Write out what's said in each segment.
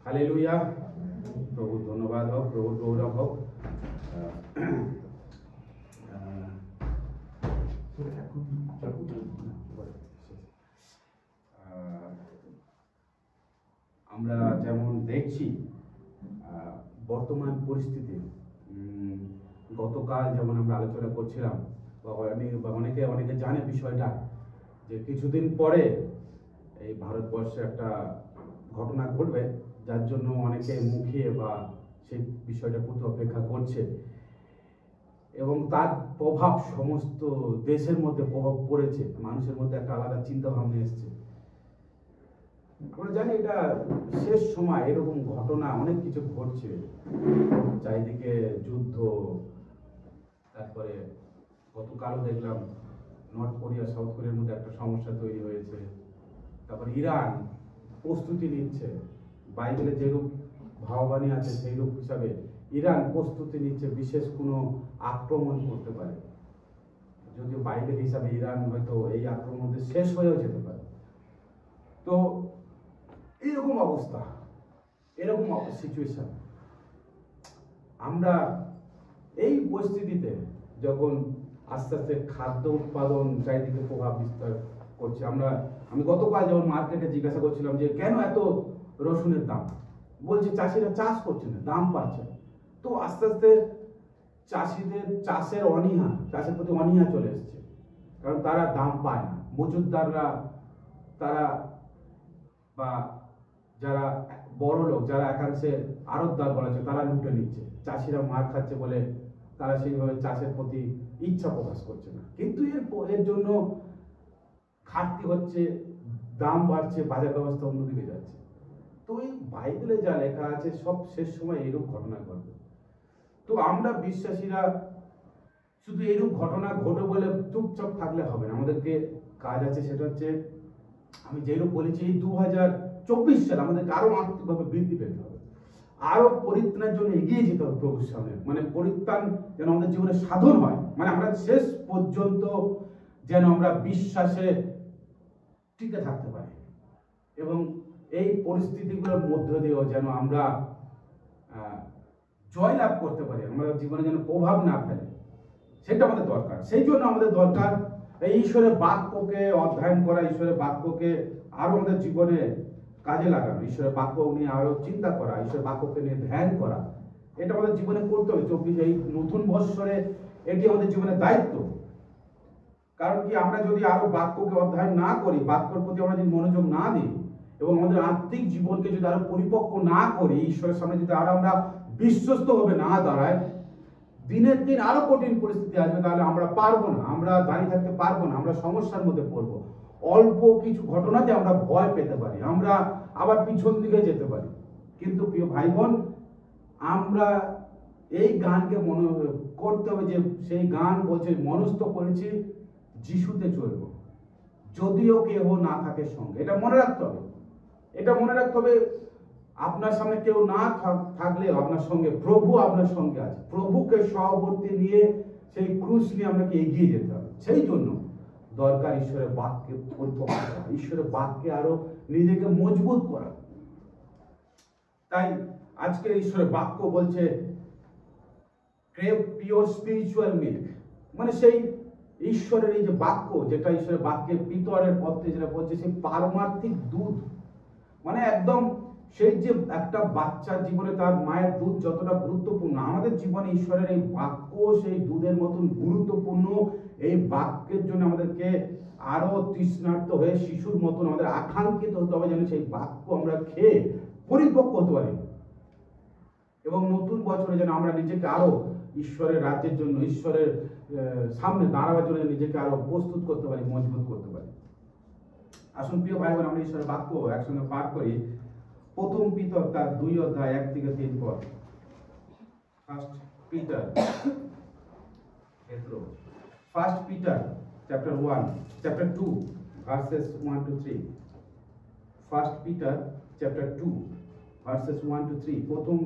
Hallelujah. प्रभु धन्यवाद हो, प्रभु गौरव हो। আমরা যেমন দেখছি বর্তমান পরিস্থিতি, গতকাল যেমন আমরা আলোচনা করছিলাম বা অনেকে জানে বিষয়টা, যে কিছুদিন পরে এই ভারতবর্ষে একটা ঘটনা ঘটবে, যার জন্য অনেকে মুখিয়ে বা সেই বিষয়টা করতে অপেক্ষা করছে, এবং তার প্রভাব সমস্ত দেশের মধ্যে প্রভাব পড়েছে, মানুষের মধ্যে একটা আলাদা চিন্তা ভাবনা এসছে। আমরা জানি এটা শেষ সময়, এরকম ঘটনা অনেক কিছু ঘটছে, চারিদিকে যুদ্ধ, তারপরে গতকালও দেখলাম নর্থ কোরিয়া সাউথ কোরিয়ার মধ্যে একটা সমস্যা তৈরি হয়েছে, তারপরে ইরান প্রস্তুতি নিচ্ছে, বাইবেলে যেরূপ ভাববাণী আছে সেই রূপ হিসাবে ইরান প্রস্তুতি নিচ্ছে বিশেষ কোনো আক্রমণ করতে পারে, যদিও বাইবেল হিসাবে ইরান হয়তো এই আক্রমণে শেষ হয়েও যেতে পারে। তো এরকম অবস্থা, এরকম সিচুয়েশন, আমরা এই পরিস্থিতিতে যখন আস্তে আস্তে খাদ্য উৎপাদন চারিদিকে প্রভাব বিস্তার করছে, আমি গতকাল যেমন মার্কেটে জিজ্ঞাসা করছিলাম যে কেন এত রসুনের দাম, বলছে চাষিরা চাষ করছে না, দাম পাচ্ছে না। তো আস্তে আস্তে চাষিদের চাষের প্রতি অনীহা চলে এসছে, কারণ তারা দাম পায় না, মজুতদাররা তারা বা যারা বড় লোক, যারা একাংশে আড়তদার বলা হচ্ছে, তারা লুটে নিচ্ছে, চাষিরা মার খাচ্ছে বলে তারা সেইভাবে চাষের প্রতি ইচ্ছা প্রকাশ করছে না। কিন্তু এর জন্য ঘাটতি হচ্ছে, দাম বাড়ছে, বাজার ব্যবস্থা অন্যদিকে যাচ্ছে। তো এই বাইবেলে যা লেখা আছে সব শেষ সময় এইরূপ ঘটনা ঘটবে। তো আমরা বিশ্বাসীরা শুধু এইরূপ ঘটনা ঘটে বলে চুপচাপ থাকলে হবে না, আমাদেরকে কাজ আছে। সেটা হচ্ছে, আমি যেরূপ বলেছি, এই 2024 সাল আমাদেরকে আরো আর্থিকভাবে বৃদ্ধি পেতে হবে, আরো পরিত্রাণের জন্য এগিয়ে যেতে হবে প্রভুর সামনে, মানে পরিত্রাণ যেন আমাদের জীবনে সাধন হয়, মানে আমরা শেষ পর্যন্ত যেন আমরা বিশ্বাসে টিকে থাকতে পারি, এবং এই পরিস্থিতিগুলোর মধ্য দিয়েও যেন আমরা জয়লাভ করতে পারি, আমরা জীবনে যেন প্রভাব না ফেলে, সেটা আমাদের দরকার। সেই জন্য আমাদের দরকার এই ঈশ্বরের বাক্যকে অধ্যয়ন করা, ঈশ্বরের বাক্যকে আরো আমাদের জীবনে কাজে লাগানো, ঈশ্বরের বাক্য নিয়ে আরো চিন্তা করা, ঈশ্বরের বাক্যকে নিয়ে ধ্যান করা, এটা আমাদের জীবনে করতে হবে। এই নতুন বৎসরে এটি আমাদের জীবনের দায়িত্ব। কারণ কি, আমরা যদি আরো বাক্যকে অধ্যয়ন না করি, বাক্যের প্রতি আমরা যদি মনোযোগ না দিই, এবং আমাদের আত্মিক জীবনকে যদি আরো পরিপক্ক না করি, ঈশ্বরের সামনে যদি আরো আমরা বিশ্বস্ত ভাবে না দাঁড়াই, দিনের দিন আরো কঠিন পরিস্থিতি আসবে, তাহলে আমরা পারবো না, আমরা দাঁড়িয়ে থাকতে পারবো না, আমরা সমস্যার মধ্যে পড়বো। অল্প কিছু ঘটনাতে আমরা ভয় পেতে পারি, আমরা আবার পিছন দিকে যেতে পারি। কিন্তু প্রিয় ভাই বোন, আমরা এই গানকে মনে করতে হবে যে সেই গান বলছে, মনস্থ করেছি যিশুতে চলব, যদিও কেহ না থাকে সঙ্গে। এটা মনে রাখতে হবে, এটা মনে রাখতে হবে। আপনার সামনে কেউ না থাকলে আপনার সঙ্গে প্রভু আপনার সঙ্গে আছে, প্রভুকে সহবর্তী নিয়ে সেই ক্রুশ নিয়ে আপনাকে এগিয়ে যেতে হবে। সেই জন্য দরকার ঈশ্বরের বাক্যে পরিপক্ক করা, ঈশ্বরের বাক্যে আরো নিজেকে মজবুত করা। তাই আজকে ঈশ্বরের বাক্য বলছে, ক্রেভ পিওর স্পিরিচুয়াল মিল্ক, মানে সেই ঈশ্বরের এই যে বাক্য, যেটা ঈশ্বরের বাক্যের পিতরের পথে যেটা বলছে, সেই পারমার্থিক দুধ, মানে একদম সেই যে একটা বাচ্চার জীবনে তার মায়ের দুধ যতটা গুরুত্বপূর্ণ, আমাদের জীবনে ঈশ্বরের এই বাক্য সেই দুধের মতন গুরুত্বপূর্ণ। এই বাক্যের জন্য আমাদেরকে আরো তৃষ্ণার্ত হয়ে শিশুর মতন আমাদের আকাঙ্ক্ষিত হতে হবে, যেন সেই বাক্য আমরা খেয়ে পরিপক্ক হতে পারি, এবং নতুন বছরে যেন আমরা নিজেকে আরো ঈশ্বরের রাজ্যের জন্য, ঈশ্বরের সামনে দাঁড়াবার জন্য নিজেকে আরো প্রস্তুত করতে পারি, মজবুত করতে পারি। আসুন প্রিয় ভাই বোন, আমরা ঈশ্বরের বাক্য একসঙ্গে পাঠ করি। প্রথম পিতর তার 2 অধ্যায় 1 থেকে 3 পদ। First Peter chapter 2 versus 1 to 3। First Peter chapter 2 versus 1 to 3। প্রথম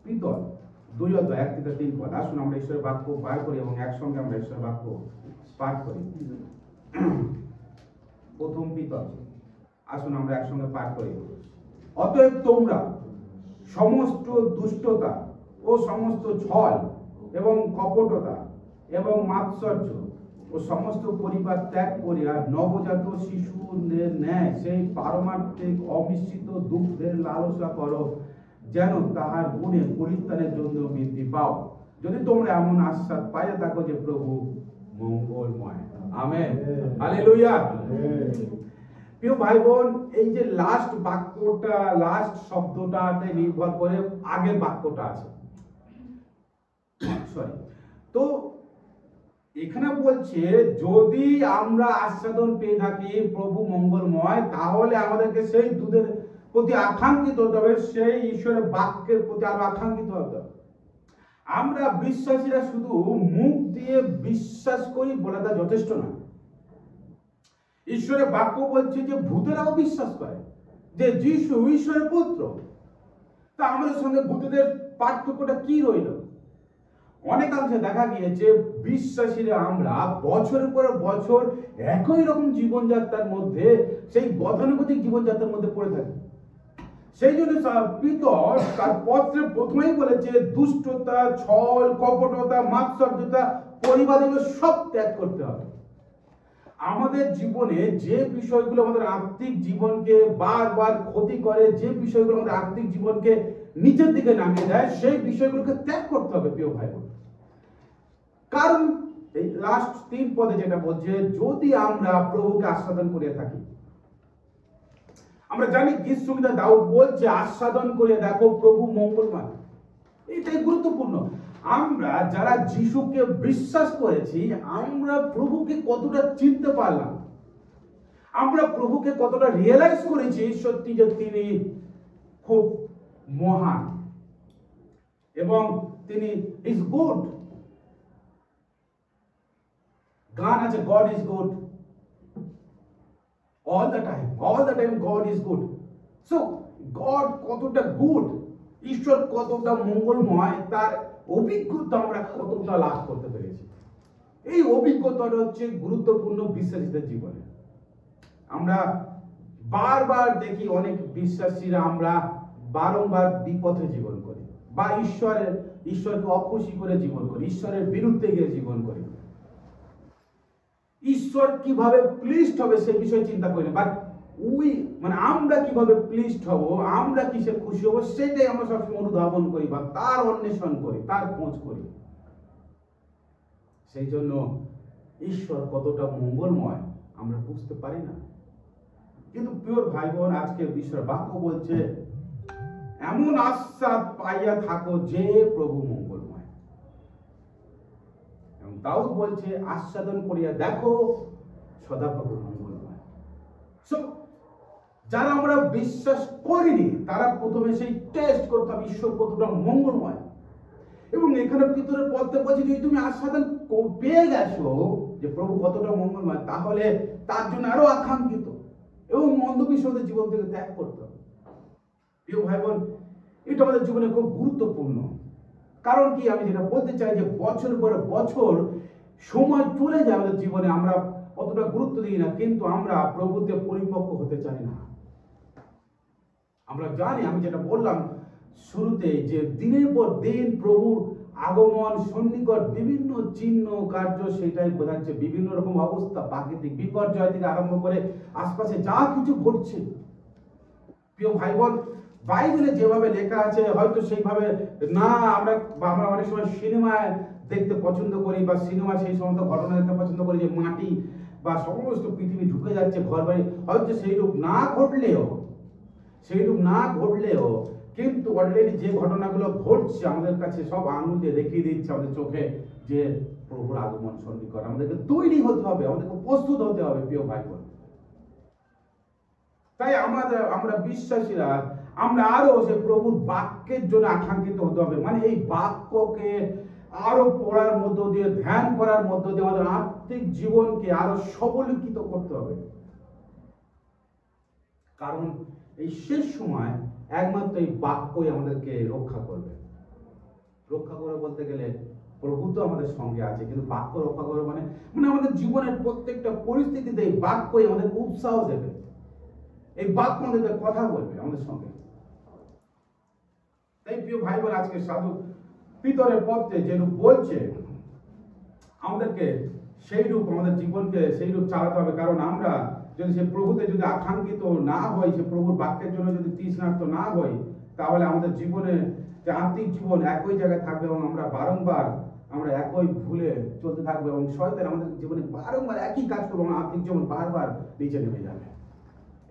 পিতর 2 অধ্যায় 1 থেকে 3 পদ। আসুন আমরা ঈশ্বরের বাক্য বার করি এবং একসঙ্গে আমরা ঈশ্বরের বাক্য পাঠ করি। প্রথম পিতর, আসুন আমরা একসঙ্গে পাঠ করি। অতএব তোমরা সমস্ত দুষ্টতা ও সমস্ত ছল এবং কপটতা এবং মাৎসর্য ও সমস্ত পরিবার ত্যাগ করিয়া নবজাত শিশুদের ন্যায় সেই পারমার্থিক অমিশ্রিত দুগ্ধের লালসা করো, যেন তাহার গুণে পরিত্রাণের জন্য বৃদ্ধি পাও, যদি তোমরা এমন আশ্বাস পাইয়া থাকো যে প্রভু মঙ্গলময়। Amen, hallelujah. প্রিয় ভাই বোন, এই যে লাস্ট বাক্যটা, লাস্ট শব্দটাতে নির্ভর করে আগের বাক্যটা আছে, সরি। তো এখানে বলছে যদি আমরা আস্বাদন পেয়ে থাকি প্রভু মঙ্গলময়, তাহলে আমাদেরকে সেই দুধের প্রতি আকাঙ্ক্ষিত হতে হবে, সেই ঈশ্বরের বাক্যের প্রতি আরো আকাঙ্ক্ষিত হতে হবে। আমরা বিশ্বাসীরা শুধু মুখ দিয়ে বিশ্বাস করি বলাটা যথেষ্ট না। ঈশ্বরের বাক্য বলছে যে ভূতেরাও বিশ্বাস করে যে যিশু ঈশ্বরের পুত্র। তা আমাদের সঙ্গে ভূতেদের পার্থক্যটা কি রইল? অনেকাংশে দেখা গিয়েছে বিশ্বাসীরা আমরা বছরের পর বছর একই রকম জীবনযাত্রার মধ্যে, সেই গতানুগতিক জীবনযাত্রার মধ্যে পড়ে থাকি। সেই জন্য পিতর তার পত্রে প্রথমেই বলেছে দুষ্টতা, ছল, কপটতা, মাৎসর্যতা, পরিবার, এগুলো সব ত্যাগ করতে হবে। আমাদের জীবনে যে বিষয়গুলো আমাদের আত্মিক জীবনকে বারবার ক্ষতি করে, যে বিষয়গুলো আমাদের আত্মিক জীবনকে নিচের দিকে নামিয়ে দেয়, সেই বিষয়গুলোকে ত্যাগ করতে হবে প্রিয় ভাই বোন। কারণ এই লাস্ট 3 পদে যেটা বলছে, যদি আমরা প্রভুকে আস্বাদন করে থাকি, আমরা জানি গীত সংগীতা দাউদ বলছে আস্বাদন করে দেখো প্রভু মঙ্গলময়। এটাই গুরুত্বপূর্ণ। আমরা যারা যিশুকে বিশ্বাস করেছি, আমরা প্রভুকে কতটা চিনতে পারলাম, আমরা প্রভুকে কতটা রিয়েলাইজ করেছি সত্যি যে তিনি খুব মহান এবং তিনি ইজ গুড। গান আছে god is good, all the time God is good. So God কতটা গুড, ঈশ্বর কতটা মঙ্গলময়, তার অভিজ্ঞতা আমরা কতটা লাভ করতে পেরেছি। এই অভিজ্ঞতাটা হচ্ছে গুরুত্বপূর্ণ বিশ্বাসীদের জীবনে। আমরা বারবার দেখি অনেক বিশ্বাসীরা আমরা বারংবার বিপথে জীবন করি, বা ঈশ্বরকে অখুশি করে জীবন করি, ঈশ্বরের বিরুদ্ধে গিয়ে জীবন করি। ঈশ্বর কিভাবে প্লিজড হবে সে বিষয়ে চিন্তা করি না, বাট আমরা কিভাবে প্লিজড হব, আমরা কিসে খুশি হব, সেটাই আমরা সবসময় অনুধাবন করি বা তার অন্বেষণ করি, তার খোঁজ করি। সেই জন্য ঈশ্বর কতটা মঙ্গলময় আমরা বুঝতে পারি না। কিন্তু প্রিয় ভাই বোন, আজকে ঈশ্বরের বাক্য বলছে এমন আশ্বাস পাইয়া থাকো যে প্রভু মঙ্গলময়। এবং দাউদ বলছে আস্বাদন করিয়া দেখো সদাপ্রভু মঙ্গলময়। যারা আমরা বিশ্বাস করিনি, তারা প্রথমে সেই টেস্ট করতে হবে ঈশ্বর কতটা মঙ্গলময়। এবং এখানে ভিতরের পথে বলছে যদি তুমি আস্বাদন পেয়ে গেছো যে প্রভু কতটা মঙ্গলময়, তাহলে তার জন্য আরো আকাঙ্ক্ষিত এবং অন্ধবিশ্বাসের জীবন থেকে ত্যাগ করতে হবে। প্রিয় ভাই বোন, এটা আমাদের জীবনে খুব গুরুত্বপূর্ণ। কারণ কি, আমি যেটা বলতে চাই যে বছর পর বছর সময় চলে যায় আমাদের জীবনে, আমরা অতটা গুরুত্ব দিই না, কিন্তু আমরা প্রভুতে পরিপক্ক হতে চাই না। আমরা জানি, আমি যেটা বললাম শুরুতে, যে দিনের পর দিন প্রভুর আগমন, সন্নিকট, বিভিন্ন চিহ্ন কার্য সেটাই বোঝাচ্ছে। বিভিন্ন রকম অবস্থা, প্রাকৃতিক বিপর্যয় থেকে আরম্ভ করে আশপাশে যা কিছু ঘটছে, প্রিয় ভাই বোন, বাইবেলে যেভাবে লেখা আছে হয়তো সেইভাবে না। আমরা অনেক সময় সিনেমায় দেখতে পছন্দ করি, বা সিনেমা সেই সমস্ত ঘটনা দেখতে পছন্দ করি যে মাটি বা সমস্ত পৃথিবী ঢুকে যাচ্ছে ঘর বাড়ি, হয়তো সেইরূপ না ঘটলেও কিন্তু অলরেডি যে ঘটনাগুলো ঘটছে আমাদের কাছে সব আঙুল দিয়ে দেখিয়ে দিচ্ছে আমাদের চোখে যে প্রভুর আগমন সন্নিকট। আমাদেরকে তৈরি হতে হবে, আমাদেরকে প্রস্তুত হতে হবে প্রিয় ভাই বোন। তাই আমরা বিশ্বাসীরা আমরা আরো সে প্রভুর বাক্যের জন্য আকাঙ্ক্ষিত হতে হবে। মানে এই বাক্যকে আরো পড়ার মধ্য দিয়ে, ধ্যান করার মধ্য দিয়ে আমাদের আত্মিক জীবনকে আরো সবলীকৃত করতে হবে। কারণ এই শেষ সময় একমাত্র এই বাক্যই আমাদেরকে রক্ষা করবে। রক্ষা করে বলতে গেলে প্রভু তো আমাদের সঙ্গে আছে, কিন্তু বাক্য রক্ষা করে মানে আমাদের জীবনের প্রত্যেকটা পরিস্থিতিতে এই বাক্যই আমাদের উৎসাহ দেবে। এই বাক্য আমাদের কথা বলবে আমাদের সঙ্গে। প্রিয় ভাই বোন, আজকে সাধু পিতরের পত্রে যেরূপ বলছে, আমাদেরকে সেই রূপ আমাদের জীবনকে সেই রূপ চালাতে হবে। কারণ আমরা যদি সে প্রভুতে যদি আকাঙ্ক্ষিত না হই, সে প্রভুর বাক্যের জন্য যদি তৃষ্ণার্ত না হই, তাহলে আমাদের জীবনে যে আত্মিক জীবন একই জায়গায় থাকবে এবং আমরা বারংবার আমরা একই ভুলে চলতে থাকবো এবং শয়তান আমাদের জীবনে বারংবার একই কাজ করবো, আত্মিক জীবন বারবার নিচে নেমে যাবে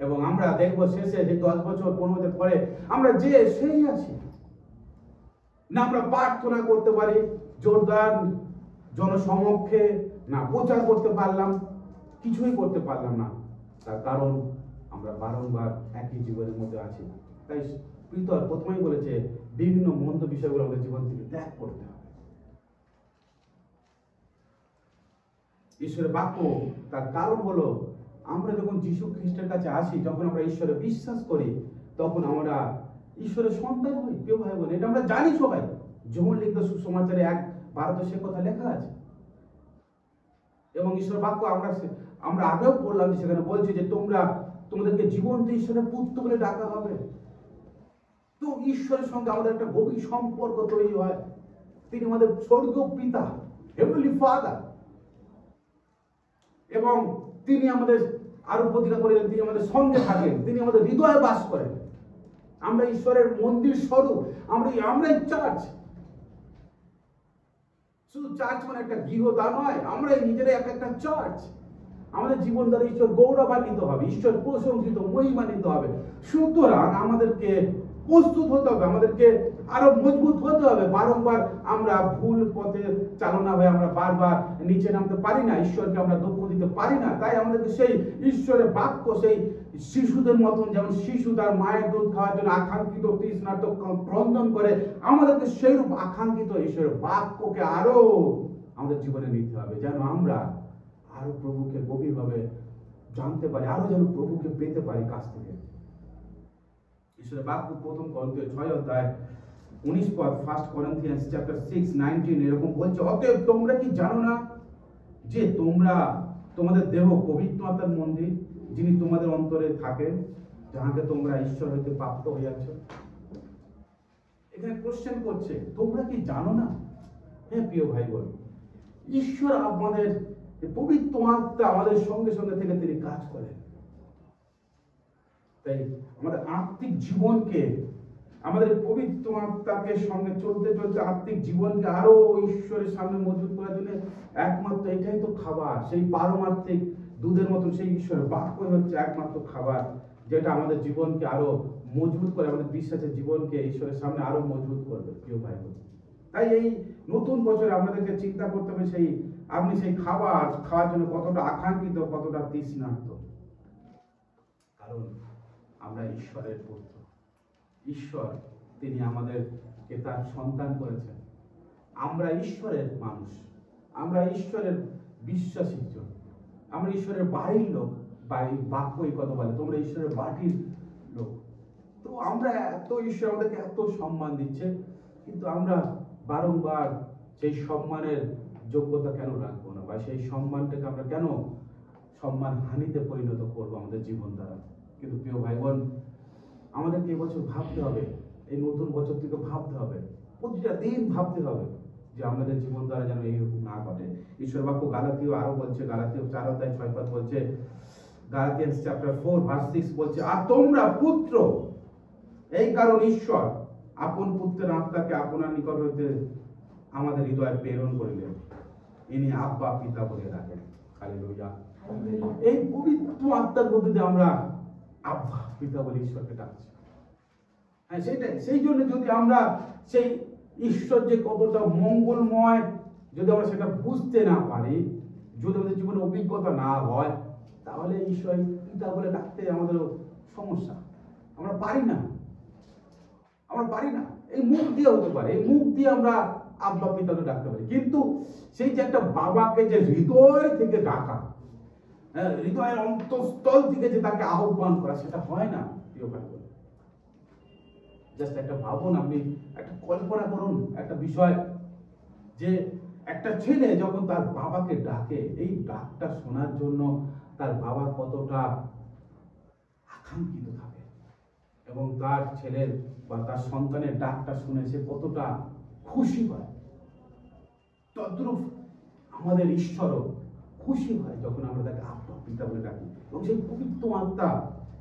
এবং আমরা দেখবো শেষে যে 10 বছর 15 বছর পরে আমরা যে সেই আছি না। আমরা প্রার্থনা করতে পারি জোরদার জনসমক্ষে, না প্রচার করতে পারলাম, কিছুই করতে পারলাম না। তার কারণ আমরা বারংবার একই জীবনের মধ্যে আছি। তাই পিতর প্রথমেই বলেছে বিভিন্ন মন্দ বিষয়গুলো আমাদের জীবন থেকে ত্যাগ করতে হবে। ঈশ্বরের বাক্য তার কারণ হলো আমরা যখন যীশু খ্রিস্টের কাছে আসি, যখন আমরা ঈশ্বরে বিশ্বাস করি, তখন আমরা ঈশ্বরের সন্তান হই। প্রিয় ভাই বোন, এটা আমরা জানি সবাই। যোহন লিখিত সুসমাচারে 1:12 সে কথা লেখা আছে এবং ঈশ্বরের বাক্য আমরা আগেও পড়লাম যে সেখানে বলছে যে তোমাদেরকে জীবন্ত ঈশ্বরের পুত্র বলে ডাকা হবে। তো ঈশ্বরের সঙ্গে আমাদের একটা গভীর সম্পর্ক তৈরি হয়। তিনি আমাদের স্বর্গীয় পিতা, হেভেনলি ফাদার, এবং তিনি আমাদের আরো প্রতিজ্ঞা করেন তিনি আমাদের সঙ্গে থাকেন, তিনি আমাদের হৃদয়ে বাস করেন। আমরা ঈশ্বরের মন্দির স্বরূপ, আমরাই চার্চ। শুধু চার্চ মানে একটা গৃহ তা নয়, আমরাই নিজেরাই একটা চার্চ। আমাদের জীবন দ্বারা ঈশ্বর গৌরবান্বিত হবে, ঈশ্বর প্রশংসিত মহিমান্বিত হবে। সুতরাং আমাদেরকে প্রস্তুত হতে হবে, আমাদেরকে আরো মজবুত হতে হবে। বারংবার আমরা ভুল পথে চালনা হয়ে আমরা বারবার নিচে নামতে পারি না, ঈশ্বরকে আমরা দুঃখ দিতে পারি না। তাই আমাদেরকে সেই ঈশ্বরের বাক্য, সেই শিশুদের মতন, যেমন শিশু তার মায়ের দুধ খাওয়ার জন্য আকাঙ্ক্ষিত তৃষ্ণার্ত ক্রন্দন করে, আমাদেরকে সেইরূপ আকাঙ্ক্ষিত ঈশ্বরের বাক্যকে আরো আমাদের জীবনে নিতে হবে, যেন আমরা আরো প্রভুকে গভীরভাবে জানতে পারি, আরো যেন প্রভুকে পেতে পারি কাছ থেকে। ঈশ্বরের বাক্য প্রথম করন্থীয় 6:19 ফার্স্ট করিন্থিয়ান্স চ্যাপ্টার 6:19 এরকম বলছে, অতএব তোমরা কি জানো না যে তোমাদের দেহ পবিত্র আত্মার মন্দির, যিনি তোমাদের অন্তরে থাকে, যাহাকে তোমরা ঈশ্বর হইতে প্রাপ্ত হইয়াছ। এখানে কোশ্চেন করছে, তোমরা কি জানো না? হ্যাঁ প্রিয় ভাই বোন, ঈশ্বর আমাদের পবিত্র আত্মা আমাদের সঙ্গে সঙ্গে থেকে তিনি কাজ করেন। তাই আমাদের আত্মিক জীবনকে, আমাদের পবিত্র আত্মাকে সঙ্গে চলতে চলতে আত্মিক জীবনকে আরো ঈশ্বরের সামনে মজবুত করার জন্য একমাত্র এটাই তো খাবার, সেই পারমার্থিক দুধের মতন সেই ঈশ্বরের বাক্য হচ্ছে একমাত্র খাবার, যেটা আমাদের জীবনকে আরো মজবুত করে, আমাদের বিশ্বাসের জীবনকে ঈশ্বরের সামনে আরো মজবুত করবে। প্রিয় ভাই বোন, তাই এই নতুন বছরে আমাদেরকে চিন্তা করতে হবে আপনি সেই খাবার খাওয়ার জন্য কতটা আকাঙ্ক্ষিত, কতটা তৃষ্ণার্ত। কারণ আমরা ঈশ্বরের পুত্র, ঈশ্বর তিনি আমাদেরকে তার সন্তান করেছেন। আমরা ঈশ্বরের মানুষ, আমরা ঈশ্বরের বিশ্বাসী জন, আমরা ঈশ্বরের বাড়ির লোক। বাড়ির বাক্য এই কথা বলে, তোমরা ঈশ্বরের বাড়ির লোক। তো আমরা ঈশ্বর আমাদেরকে এত সম্মান দিচ্ছে, কিন্তু আমরা বারংবার সেই সম্মানের যোগ্যতা কেন রাখবো না, বা সেই সম্মানটাকে আমরা কেন সম্মান হানিতে পরিণত করবো আমাদের জীবন দ্বারা? কিন্তু প্রিয় ভাই বোন, আমাদেরকে এবছর ভাবতে হবে, এই নতুন বছর থেকে ভাবতে হবে, প্রতিটা দিন ভাবতে হবে যে আমাদের জীবন দ্বারা যেন এইরকম না ঘটে। ঈশ্বর বাক্য গালাতীয় আরো বলছে, গালাতীয় 4:6 বলছে, গালাতিয়ান্স চ্যাপ্টার 4:6 বলছে, আর তোমরা পুত্র, এই কারণ ঈশ্বর আপন পুত্রের আত্মাকে আপনার নিকট হইতে আমাদের হৃদয়ে প্রেরণ করিলেন, ইনি আব্বা পিতা বলে ডাকেন। হালেলুয়া। এই পবিত্র আত্মার মধ্যে দিয়ে আমরা আব্বা পিতা বলে ঈশ্বরকে ডাকছি। হ্যাঁ, সেই জন্য যদি আমরা সেই ঈশ্বর যে কতটা মঙ্গলময়, যদি আমরা সেটা বুঝতে না পারি, যদি আমাদের জীবনে অভিজ্ঞতা না হয়, তাহলে ঈশ্বর পিতা বলে ডাকতে আমাদের সমস্যা। আমরা পারি না। এই মুখ দিয়ে হতে পারে, এই মুখ দিয়ে আমরা আব্বা পিতাকে ডাকতে পারি, কিন্তু সেই যে একটা বাবাকে যে হৃদয় থেকে ডাকা, হৃদয়ের অন্তঃস্থল থেকে যে তাকে আহ্বান করা, সেটা হয় না। প্রিয় ভাই বোন, জাস্ট একটা ভাবুন, আপনি একটা কল্পনা করুন একটা বিষয়, যে একটা ছেলে যখন তার বাবাকে ডাকে, এই ডাকটা শোনার জন্য তার বাবা কতটা আকাঙ্ক্ষিত থাকে। এবং তার ছেলের বা তার সন্তানের ডাকটা শুনে সে কতটা খুশি হয়, তদ্রূপ আমাদের ঈশ্বরও খুশি হয় যখন আমরা তাকে আব্বা পিতা বলে ডাকি। এবং সেই পবিত্র আত্মা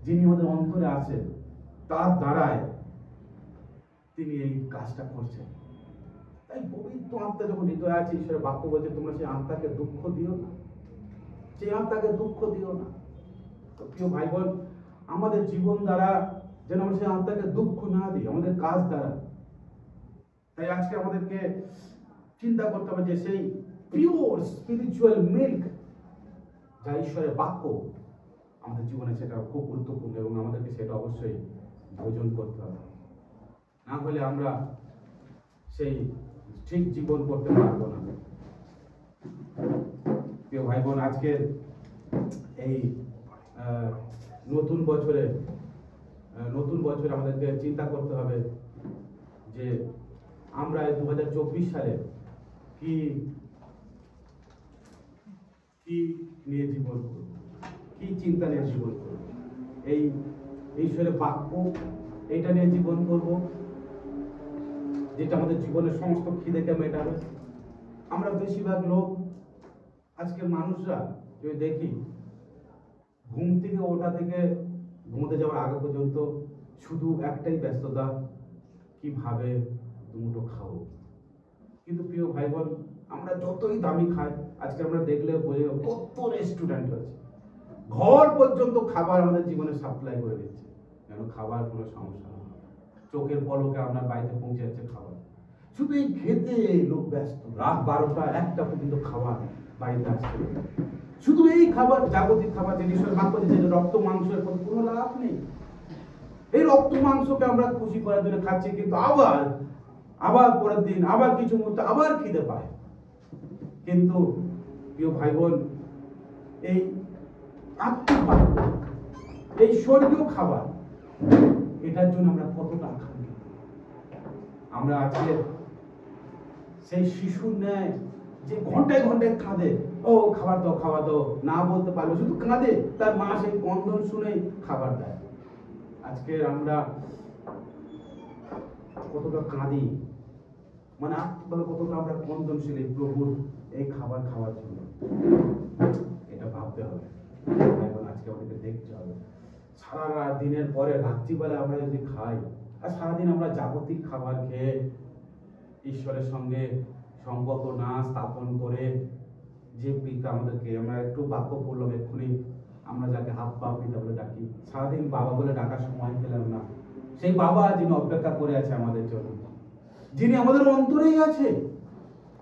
যিনি আমাদের অন্তরে আছেন, তার দ্বারায় তিনি এই কাজটা করছেন। তাই পবিত্র আত্মা যখন হৃদয়ে আছে, ঈশ্বরের বাক্য বলছে তোমরা সেই আত্মাকে দুঃখ দিও না, সেই আত্মাকে দুঃখ দিও না। তো প্রিয় ভাই বোন, আমাদের জীবন দ্বারা যেন আমরা সেই আত্মাকে দুঃখ না দিই, আমাদের কাজ দ্বারা। তাই আজকে আমাদেরকে চিন্তা করতে হবে যে সেই পিওর স্পিরিচুয়াল মিল্ক যা ঈশ্বরের বাক্য, আমাদের জীবনে সেটা খুব গুরুত্বপূর্ণ এবং আমাদেরকে সেটা অবশ্যই ভোজন করতে হবে। না হলে আমরা সেই ঠিক জীবন করতে পারবো না। প্রিয় ভাই বোন, আজকের এই নতুন বছরে আমাদেরকে চিন্তা করতে হবে যে আমরা 2024 সালে কি নিয়ে জীবন করব, কি চিন্তা নিয়ে জীবন করব। এই ঈশ্বরের বাক্য এইটা নিয়ে জীবন করব, যেটা আমাদের জীবনের সমস্ত খিদেকে মেটাবে। আমরা বেশিরভাগ লোক, আজকের মানুষরা যদি দেখি, ঘুম থেকে ওঠা থেকে ঘুমোতে যাওয়ার আগে পর্যন্ত শুধু একটাই ব্যস্ততা, কিভাবে দুমুঠো খাবো। কিন্তু প্রিয় ভাই বোন, আমরা যতই দামি খাই, আজকে আমরা দেখলে বোঝে কত রেস্টুরেন্ট হয়েছে, ঘর পর্যন্ত খাবার আমাদের জীবনে সাপ্লাই করে দিচ্ছে, যেন খাবার কোনো সমস্যা না হয়। চোখের পলকে আপনার বাড়িতে পৌঁছে যাচ্ছে খাবার। শুধু এই খেতে লোক ব্যস্ত, রাত 12টা 1টা পর্যন্ত খাবার বাড়িতে আসছে। শুধু এই খাবার, জাগতিক খাবার, জিনিসের বাক্য দিচ্ছে রক্ত মাংসের প্রতি কোনো লাভ নেই। এই রক্ত মাংসকে আমরা খুশি করার জন্য খাচ্ছি, কিন্তু আবার পরের দিন আবার কিছু মুহূর্তে আবার খিদে পায়। কিন্তু প্রিয় ভাই বোন, এই আত্মিক বাক্য, এই স্বর্গীয় খাবার, এটার জন্য আমরা কতটা আকাঙ্ক্ষী। আমরা আজকে সেই শিশুর ন্যায় যে ঘন্টায় ঘন্টায় কাঁদে, ও খাবার দাও না বলতে পারলো, শুধু কাঁদে, তার মা সেই কন্দন শুনেই খাবার দেয়। আজকে আমরা কতটা কাঁদি, মানে আত্মিকভাবে কতটা আমরা কন্দনশীল এই প্রভুর এই খাবার খাওয়ার জন্য, এটা ভাবতে হবে। এখন আজকে আমাদেরকে দেখতে হবে, সারা দিনের পরে রাত্রিবেলা আমরা যদি খাই, আর সারাদিন আমরা জাগতিক খাবার খেয়ে ঈশ্বরের সঙ্গে সম্পর্ক না স্থাপন করে, যে পিতা আমাদেরকে, আমরা একটু বাক্য পড়লাম এক্ষুনি, আমরা যাকে আব্বা পিতা বলে ডাকি, সারাদিন বাবা বলে ডাকার সময় পেলাম না। সেই বাবা যিনি অপেক্ষা করে আছে আমাদের জন্য, যিনি আমাদের অন্তরেই আছে,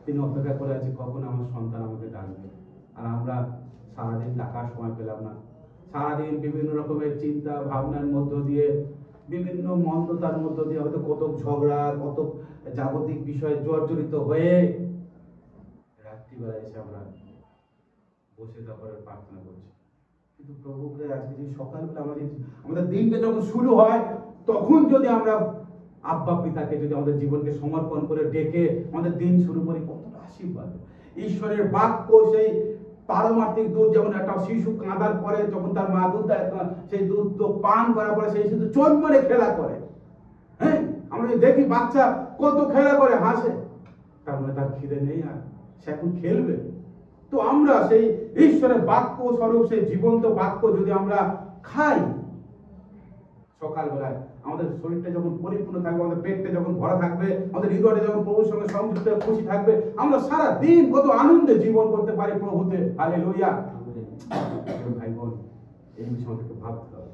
তিনি অপেক্ষা করে আছে কখন আমার সন্তান আমাকে ডাকবে। আর আমরা সারাদিন ডাকার সময় পেলাম না। সারাদিন বিভিন্ন রকমের চিন্তা ভাবনার মধ্য দিয়ে, বিভিন্ন মন্দতার মধ্য দিয়ে, হয়তো কত ঝগড়া, কত জাগতিক বিষয়ে জর্জরিত হয়ে রাত্রিবেলা এসে আমরা বসে তারপরে প্রার্থনা করছি। কিন্তু প্রভুকে আজকে যে সকালবেলা আমাদের দিনটা যখন শুরু হয়, তখন যদি আমরা আব্বা পিতাকে যদি আমাদের জীবনকে সমর্পণ করে ডেকে আমাদের দিন শুরু করি, কতটা আশীর্বাদ। ঈশ্বরের বাক্য সেই পারমার্থিক দুধ, যেমন একটা শিশু কাঁদার পরে যখন তার মা দুধ দেয়, সেই দুধ তো পান করার পরে সেই শিশু চোখ মারে খেলা করে। হ্যাঁ, আমরা দেখি বাচ্চা কত খেলা করে, হাসে, তার মানে তার খিদে নেই, আর সে এখন খেলবে। তো আমরা সেই ঈশ্বরের বাক্য স্বরূপ সেই জীবন্ত বাক্য যদি আমরা খাই সকালবেলায়, আমাদের শরীরটা যখন পরিপূর্ণ থাকবে, আমাদের পেটটা যখন ভরা থাকবে, আমাদের হৃদয়টা যখন প্রভুর সঙ্গে সংযুক্ত খুশি থাকবে, আমরা সারা দিন কত আনন্দে জীবন করতে পারি প্রভুতে। হালেলুয়া। ভাই বোন, এই বিষয় আমাদেরকে ভাবতে হবে,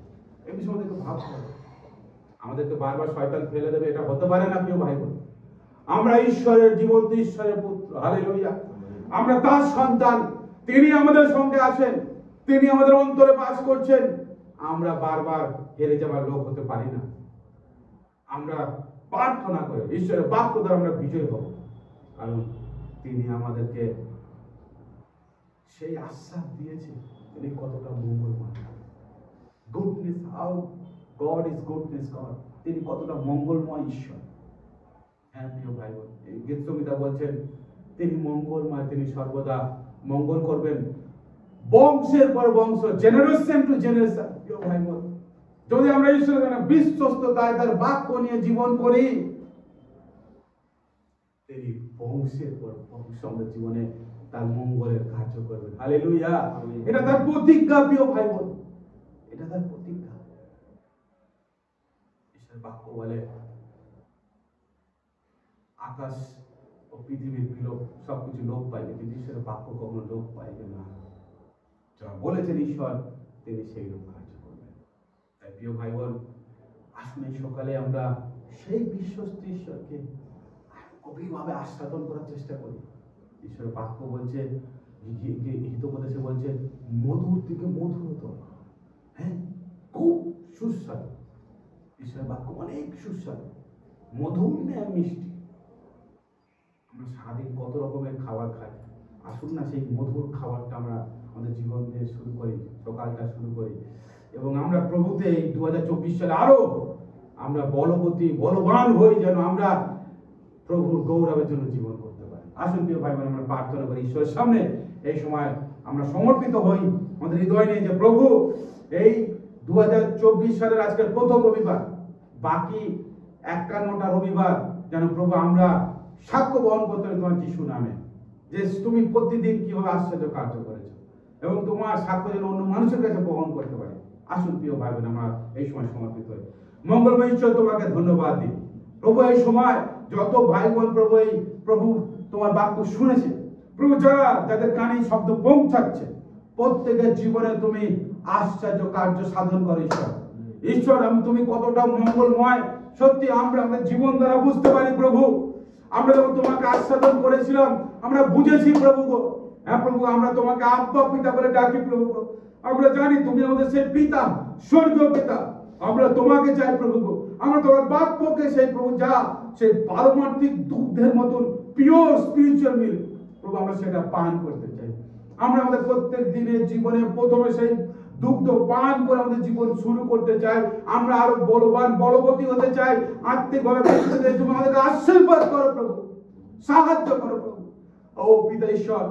এই বিষয় আমাদেরকে ভাবতে হবে। আমাদেরকে বারবার শয়তান ফেলে দেবে, এটা হতে পারে না প্রিয় ভাই বোন। আমরা ঈশ্বরের জীবন্ত ঈশ্বরের পুত্র, হালেলুয়া। আমরা তার সন্তান, তিনি আমাদের সঙ্গে আছেন, তিনি আমাদের অন্তরে বাস করছেন। আমরা বারবার হেরে যাবার লোক হতে পারি না। আমরা প্রার্থনা করে ঈশ্বরের বাক্য দ্বারা আমরা বিজয় হব, কারণ তিনি আমাদেরকে সেই আশ্বাস দিয়েছে তিনি কতটা মঙ্গলময়। Goodness, how God is goodness God, তিনি কতটা মঙ্গলময় ঈশ্বর। হ্যাঁ প্রিয় ভাই বোন, এই গীত সংহিতা বলছেন তিনি মঙ্গলময়, তিনি সর্বদা মঙ্গল করবেন বংশের পর বংশ, জেনারেশন টু জেনারেশন। প্রিয় ভাই বোন, যদি আমরা ঈশ্বরের কাছে বিশ্বস্ততায় তার বাক্য নিয়ে জীবন করি, তিনি বংশের পর বংশ আমাদের জীবনে তার মঙ্গলের কার্য করবেন। হালেলুয়া। এটা তার প্রতিজ্ঞা, প্রিয় ভাই বোন, এটা তার প্রতিজ্ঞা। ঈশ্বরের বাক্য বলে আকাশ ও পৃথিবীর বিলোপ সবকিছু লোপ পাইবে, কিন্তু ঈশ্বরের বাক্য কখনো লোপ পাইবে না। যা বলেছেন ঈশ্বর, তিনি সেই রূপ কার্য করবেন। তাই প্রিয় ভাই বোন, আসুন এই সকালে আমরা সেই বিশ্বস্ত ঈশ্বরকে গভীরভাবে আস্বাদন করার চেষ্টা করি। ঈশ্বরের বাক্য বলছে, হিতোপদেশে বলছে, মধুর থেকে মধুরতর, হ্যাঁ, খুব সুস্বাদু। ঈশ্বরের বাক্য অনেক সুস্বাদু, মধুর ন্যায় মিষ্টি। আমরা সারাদিন কত রকমের খাবার খাই, আসুন না সেই মধুর খাবারটা আমরা আমাদের জীবন দিয়ে শুরু করি, সকালটা শুরু করি, এবং আমরা প্রভুতে এই 2024 সালে আরো আমরা বলবান হই, যেন আমরা প্রভুর গৌরবের জন্য জীবন করতে পারি। আসুন প্রিয় ভাই বোন, আমরা প্রার্থনা করি ঈশ্বরের সামনে এই সময় আমরা সমর্পিত হই আমাদের হৃদয় নিয়ে, যে প্রভু এই 2024 সালের আজকের প্রথম রবিবার, বাকি 51টা রবিবার যেন প্রভু আমরা সাক্ষ্য বহন করতে পারি তোমার যিশু নামে, যে তুমি প্রতিদিন কিভাবে আশ্চর্য কার্য করেছো, এবং তোমার সাক্ষ্য যেন অন্য মানুষের কাছে বহন করতে পারে। আসুন প্রিয় ভাই বোন, আমরা এই সময় সমর্পিত হই। মঙ্গলময় ঈশ্বর, তোমাকে ধন্যবাদ দিই প্রভু। এই সময় যত ভাই বোন প্রভু তোমার বাক্য শুনেছে প্রভু, যাদের কানে শব্দ পৌঁছাচ্ছে, প্রত্যেকের জীবনে তুমি আশ্চর্য কার্য সাধন করো ঈশ্বর। ঈশ্বর, তুমি কতটা মঙ্গলময়, সত্যি আমরা আমাদের জীবন দ্বারা বুঝতে পারি প্রভু। আমরা যখন তোমাকে আস্বাদন করেছিলাম, আমরা বুঝেছি প্রভু গো, হ্যাঁ প্রভু, আমরা তোমাকে আব্বা পিতা বলে ডাকি প্রভু গো। আমরা জানি তুমি আমাদের সেই পিতা, স্বর্গীয় পিতা। আমরা তোমাকে চাই প্রভু গো, আমরা তোমার বাক্যকে সেই প্রভু যা সেই পারমার্থিক দুগ্ধের মতন পিওর স্পিরিচুয়াল মিল্ক প্রভু, আমরা সেটা পান করতে চাই। আমরা আমাদের প্রত্যেক দিনের জীবনে প্রথমে সেই দুগ্ধ পান করে আমাদের জীবন শুরু করতে চাই। আমরা আরো বলবতী হতে চাই, আত্মিকভাবে তুমি আমাদেরকে আশীর্বাদ করো প্রভু, সাহায্য করো প্রভু। ও পিতা ঈশ্বর,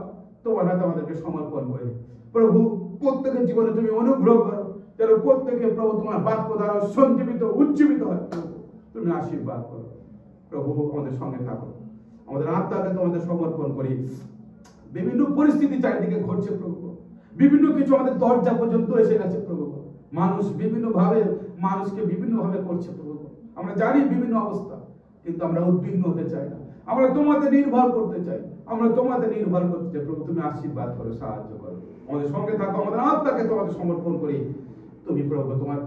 তোমার হাতে আমাদেরকে সমর্পণ করি প্রভু। প্রত্যেকের জীবনে তুমি অনুগ্রহ করো, যেন প্রত্যেকে প্রভু তোমার বাক্য দ্বারা সঞ্জীবিত উজ্জীবিত হয়। তুমি আশীর্বাদ করো প্রভু, আমাদের সঙ্গে থাকো। আমাদের আত্মাকে তোমাদের সমর্পণ করি। বিভিন্ন পরিস্থিতি চারিদিকে ঘটছে প্রভু, বিভিন্ন কিছু আমাদের দরজা পর্যন্ত এসে গেছে প্রভু। মানুষ মানুষকে বিভিন্নভাবে করছে প্রভু। আমরা জানি বিভিন্ন অবস্থা, কিন্তু আমরা উদ্বিগ্ন হতে চাই না। আমরা তোমাতে নির্ভর করতে চাই, আমরা তোমাতে নির্ভর করতে চাই প্রভু। তুমি আশীর্বাদ করো, সাহায্য করো, আমাদের সঙ্গে থাকো। আমাদের আত্মাকে তোমাদের সমর্পণ করি। তুমি প্রভু তোমার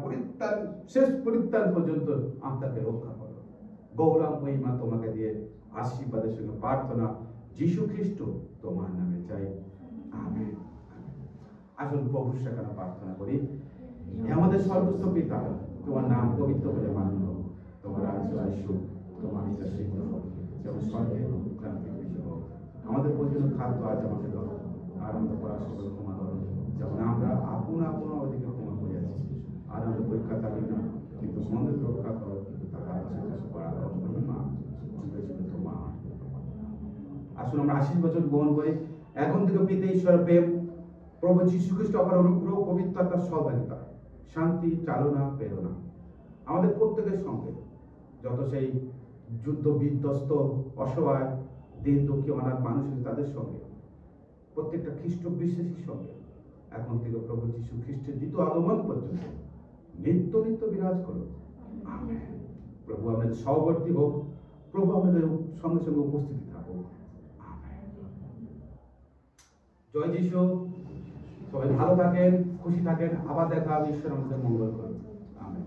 শেষ পরিত্রাণ পর্যন্ত আত্মাকে রক্ষা করো। গৌরব মহিমা তোমাকে দিয়ে আশীর্বাদের সঙ্গে প্রার্থনা যীশু খ্রিস্ট তোমার নামে চাই, আমেন। আসুন প্রভুর সেখানে প্রার্থনা করি। আমাদের সর্বোচ্চ পিতা, তোমার নাম পবিত্র বলে মান্য হোক, তোমার রাজ্য আসুক, তোমার ইচ্ছা সিদ্ধ হোক, যেমন স্বর্গে পৃথিবীতে হোক। আমাদের প্রয়োজনীয় খাদ্য আজ আমাকে দাও, আর আমাদের করার সকল ক্ষমা করো, যেমন আমরা আপন ওদিকে ক্ষমা করিয়াছি। আর আমাদের পরীক্ষা থাকি না, কিন্তু মন্দের রক্ষা করো, কিন্তু তারা মহিমা তোমার। আসুন আমরা 80 বছর গ্রহণ করি। এখন থেকে পিতা ঈশ্বরের প্রেম, প্রভু যীশু খ্রিস্ট অপার অনুগ্রহ, পবিত্রতার সহভাগিতা, শান্তি, চালনা, প্রেরণা আমাদের প্রত্যেকের সঙ্গে, যত সেই যুদ্ধ বিধ্বস্ত, অসহায়, দিন দুঃখী, অনাথ মানুষ তাদের সঙ্গে, প্রত্যেকটা খ্রিস্ট বিশ্বাসীর সঙ্গে এখন থেকে প্রভু যীশু খ্রিস্টের দ্বিতীয় আগমন পর্যন্ত নিত্য নিত্য বিরাজ করো, আমেন। প্রভু আমাদের সহবর্তী হোক, প্রভু আমাদের সঙ্গে সঙ্গে উপস্থিতি থাকুক, আমেন। জয় যিশু। সবাই ভালো থাকেন, খুশি থাকেন। আবার দেখা হবে। ঈশ্বর আমাদের মঙ্গল করুন, আমেন।